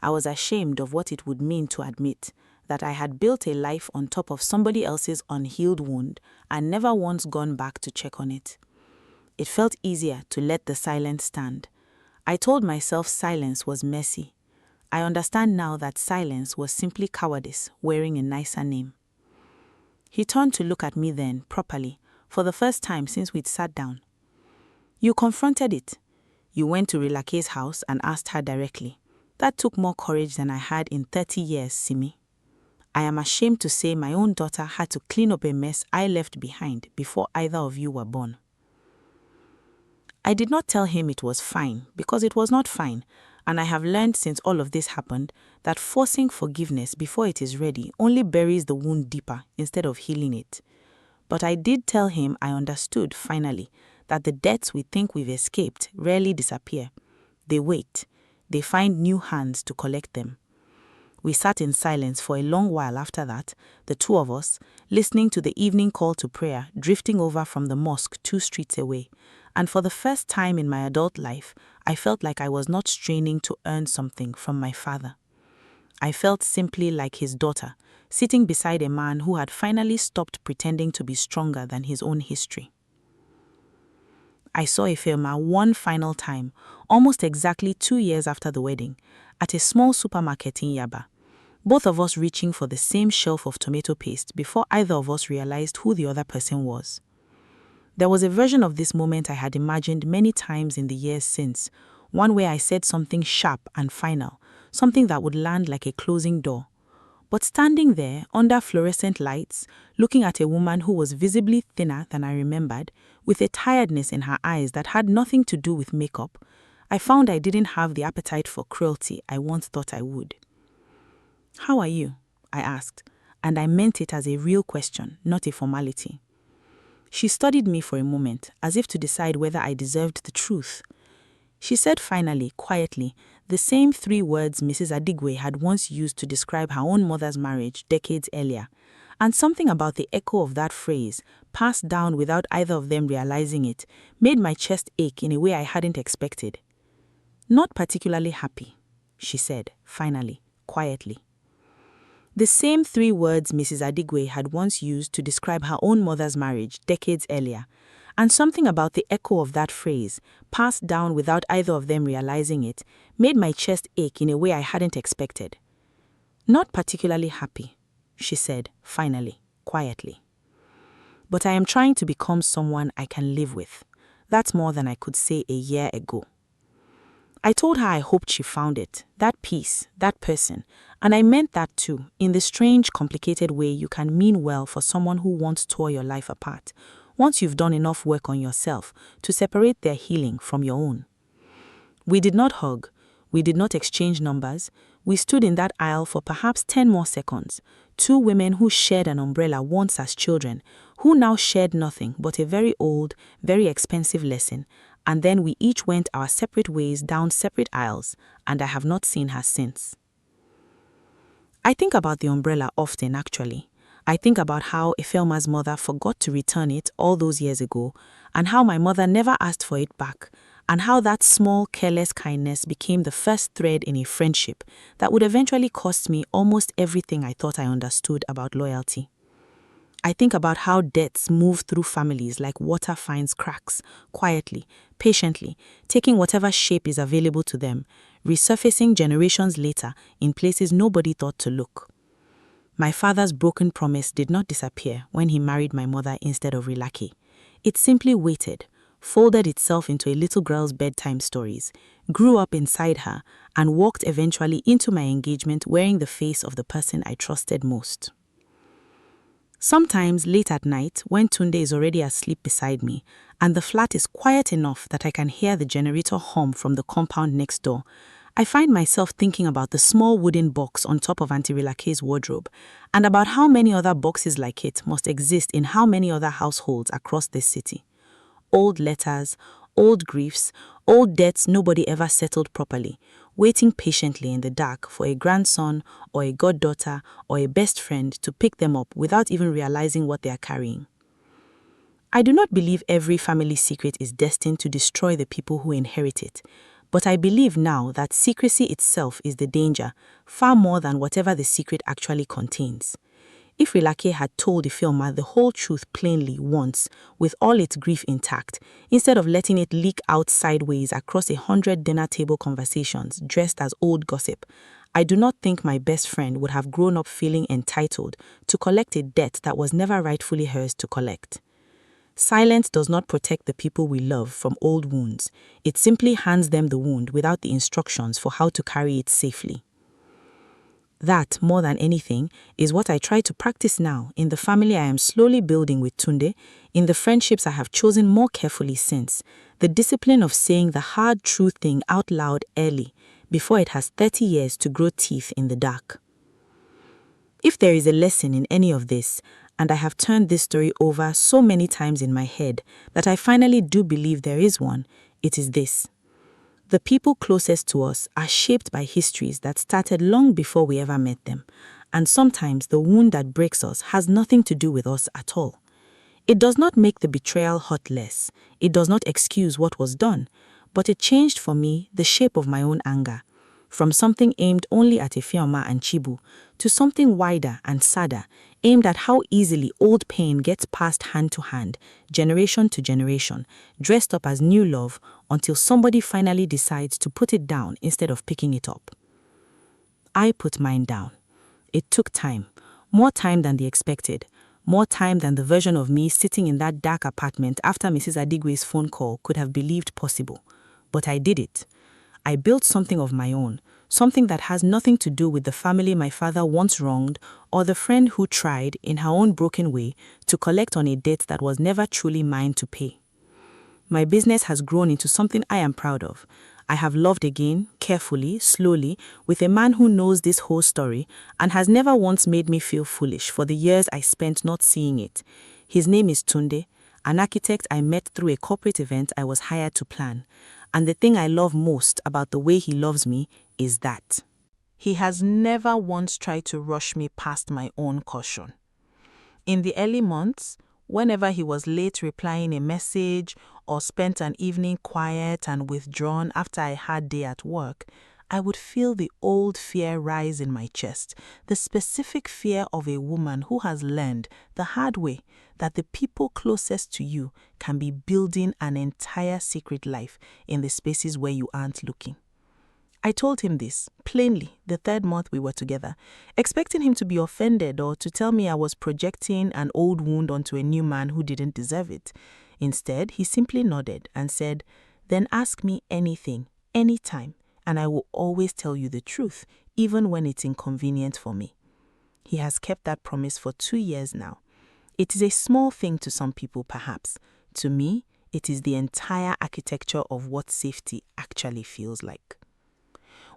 I was ashamed of what it would mean to admit that I had built a life on top of somebody else's unhealed wound and never once gone back to check on it. It felt easier to let the silence stand. I told myself silence was messy. I understand now that silence was simply cowardice wearing a nicer name. He turned to look at me then, properly, for the first time since we'd sat down. You confronted it. You went to Rilake's house and asked her directly. That took more courage than I had in 30 years, Simi. I am ashamed to say my own daughter had to clean up a mess I left behind before either of you were born. I did not tell him it was fine, because it was not fine, and I have learned since all of this happened that forcing forgiveness before it is ready only buries the wound deeper instead of healing it. But I did tell him I understood, finally, that the debts we think we've escaped rarely disappear. They wait. They find new hands to collect them. We sat in silence for a long while after that, the two of us, listening to the evening call to prayer drifting over from the mosque 2 streets away. And for the first time in my adult life, I felt like I was not straining to earn something from my father. I felt simply like his daughter, sitting beside a man who had finally stopped pretending to be stronger than his own history. I saw Ifeoma one final time, almost exactly 2 years after the wedding, at a small supermarket in Yaba, both of us reaching for the same shelf of tomato paste before either of us realized who the other person was. There was a version of this moment I had imagined many times in the years since, one where I said something sharp and final, something that would land like a closing door. But standing there, under fluorescent lights, looking at a woman who was visibly thinner than I remembered, with a tiredness in her eyes that had nothing to do with makeup, I found I didn't have the appetite for cruelty I once thought I would. "How are you?" I asked, and I meant it as a real question, not a formality. She studied me for a moment, as if to decide whether I deserved the truth. She said finally, quietly, the same 3 words Mrs. Adigwe had once used to describe her own mother's marriage decades earlier, and something about the echo of that phrase, passed down without either of them realizing it, made my chest ache in a way I hadn't expected. "Not particularly happy," she said, finally, quietly. The same 3 words Mrs. Adigwe had once used to describe her own mother's marriage decades earlier, and something about the echo of that phrase, passed down without either of them realizing it, made my chest ache in a way I hadn't expected. "Not particularly happy," she said, finally, quietly. "But I am trying to become someone I can live with. That's more than I could say a year ago." I told her I hoped she found it, that peace, that person, and I meant that too, in the strange, complicated way you can mean well for someone who once tore your life apart, once you've done enough work on yourself to separate their healing from your own. We did not hug, we did not exchange numbers, we stood in that aisle for perhaps 10 more seconds, 2 women who shared an umbrella once as children, who now shared nothing but a very old, very expensive lesson, and then we each went our separate ways down separate aisles, and I have not seen her since. I think about the umbrella often, actually. I think about how Ifeoma's mother forgot to return it all those years ago, and how my mother never asked for it back, and how that small, careless kindness became the first thread in a friendship that would eventually cost me almost everything I thought I understood about loyalty. I think about how debts move through families like water finds cracks, quietly, patiently, taking whatever shape is available to them, resurfacing generations later in places nobody thought to look. My father's broken promise did not disappear when he married my mother instead of Rilake. It simply waited, folded itself into a little girl's bedtime stories, grew up inside her, and walked eventually into my engagement wearing the face of the person I trusted most. Sometimes late at night, when Tunde is already asleep beside me, and the flat is quiet enough that I can hear the generator hum from the compound next door, I find myself thinking about the small wooden box on top of Auntie Rilake's wardrobe, and about how many other boxes like it must exist in how many other households across this city. Old letters, old griefs, old debts nobody ever settled properly, waiting patiently in the dark for a grandson or a goddaughter or a best friend to pick them up without even realizing what they are carrying. I do not believe every family secret is destined to destroy the people who inherit it, but I believe now that secrecy itself is the danger, far more than whatever the secret actually contains. If Rilake had told Ifeoma the whole truth plainly once, with all its grief intact, instead of letting it leak out sideways across 100 dinner table conversations dressed as old gossip, I do not think my best friend would have grown up feeling entitled to collect a debt that was never rightfully hers to collect. Silence does not protect the people we love from old wounds. It simply hands them the wound without the instructions for how to carry it safely. That, more than anything, is what I try to practice now in the family I am slowly building with Tunde, in the friendships I have chosen more carefully since, the discipline of saying the hard true thing out loud early, before it has 30 years to grow teeth in the dark. If there is a lesson in any of this, and I have turned this story over so many times in my head that I finally do believe there is one, it is this. The people closest to us are shaped by histories that started long before we ever met them, and sometimes the wound that breaks us has nothing to do with us at all. It does not make the betrayal hurt less, it does not excuse what was done, but it changed for me the shape of my own anger, from something aimed only at Ifeoma and Chibu to something wider and sadder, aimed at how easily old pain gets passed hand to hand, generation to generation, dressed up as new love until somebody finally decides to put it down instead of picking it up. I put mine down. It took time, more time than the expected, more time than the version of me sitting in that dark apartment after Mrs. Adigwe's phone call could have believed possible. But I did it. I built something of my own, something that has nothing to do with the family my father once wronged or the friend who tried, in her own broken way, to collect on a debt that was never truly mine to pay. My business has grown into something I am proud of. I have loved again, carefully, slowly, with a man who knows this whole story and has never once made me feel foolish for the years I spent not seeing it. His name is Tunde, an architect I met through a corporate event I was hired to plan. And the thing I love most about the way he loves me is that he has never once tried to rush me past my own caution. In the early months, whenever he was late replying a message or spent an evening quiet and withdrawn after a hard day at work, I would feel the old fear rise in my chest, the specific fear of a woman who has learned the hard way that the people closest to you can be building an entire secret life in the spaces where you aren't looking. I told him this, plainly, the third month we were together, expecting him to be offended or to tell me I was projecting an old wound onto a new man who didn't deserve it. Instead, he simply nodded and said, "Then ask me anything, anytime, and I will always tell you the truth, even when it's inconvenient for me." He has kept that promise for 2 years now. It is a small thing to some people, perhaps. To me, it is the entire architecture of what safety actually feels like.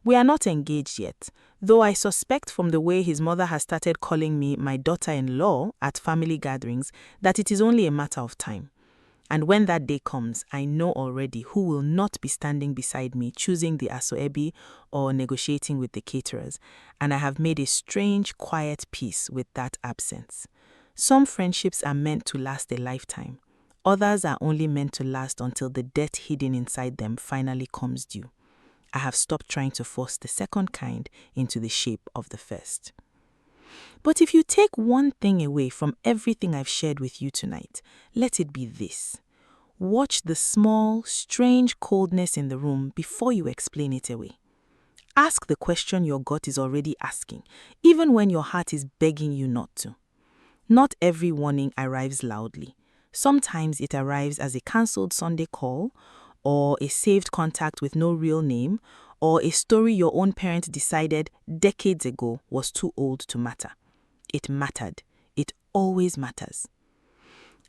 We are not engaged yet, though I suspect from the way his mother has started calling me my daughter-in-law at family gatherings that it is only a matter of time. And when that day comes, I know already who will not be standing beside me choosing the asoebi or negotiating with the caterers, and I have made a strange, quiet peace with that absence. Some friendships are meant to last a lifetime. Others are only meant to last until the debt hidden inside them finally comes due. I have stopped trying to force the second kind into the shape of the first. But if you take one thing away from everything I've shared with you tonight, let it be this. Watch the small, strange coldness in the room before you explain it away. Ask the question your gut is already asking, even when your heart is begging you not to. Not every warning arrives loudly. Sometimes it arrives as a cancelled Sunday call, or a saved contact with no real name, or a story your own parent decided decades ago was too old to matter. It mattered. It always matters.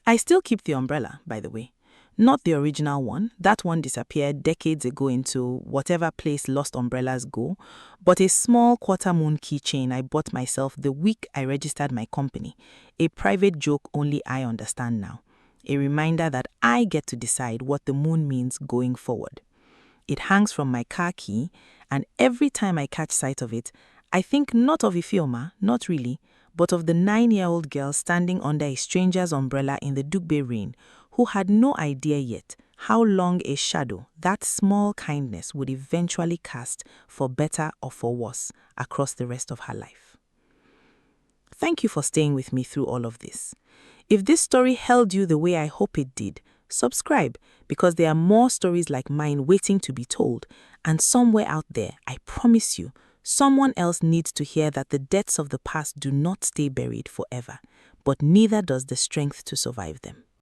I still keep the umbrella, by the way. Not the original one. That one disappeared decades ago into whatever place lost umbrellas go, but a small quarter-moon keychain I bought myself the week I registered my company. A private joke only I understand now. A reminder that I get to decide what the moon means going forward. It hangs from my car key, and every time I catch sight of it, I think not of Ifeoma, not really, but of the 9-year-old girl standing under a stranger's umbrella in the Dugbe rain, who had no idea yet how long a shadow that small kindness would eventually cast, for better or for worse, across the rest of her life. Thank you for staying with me through all of this. If this story held you the way I hope it did, subscribe, because there are more stories like mine waiting to be told, and somewhere out there, I promise you, Someone else needs to hear that the debts of the past do not stay buried forever, but neither does the strength to survive them.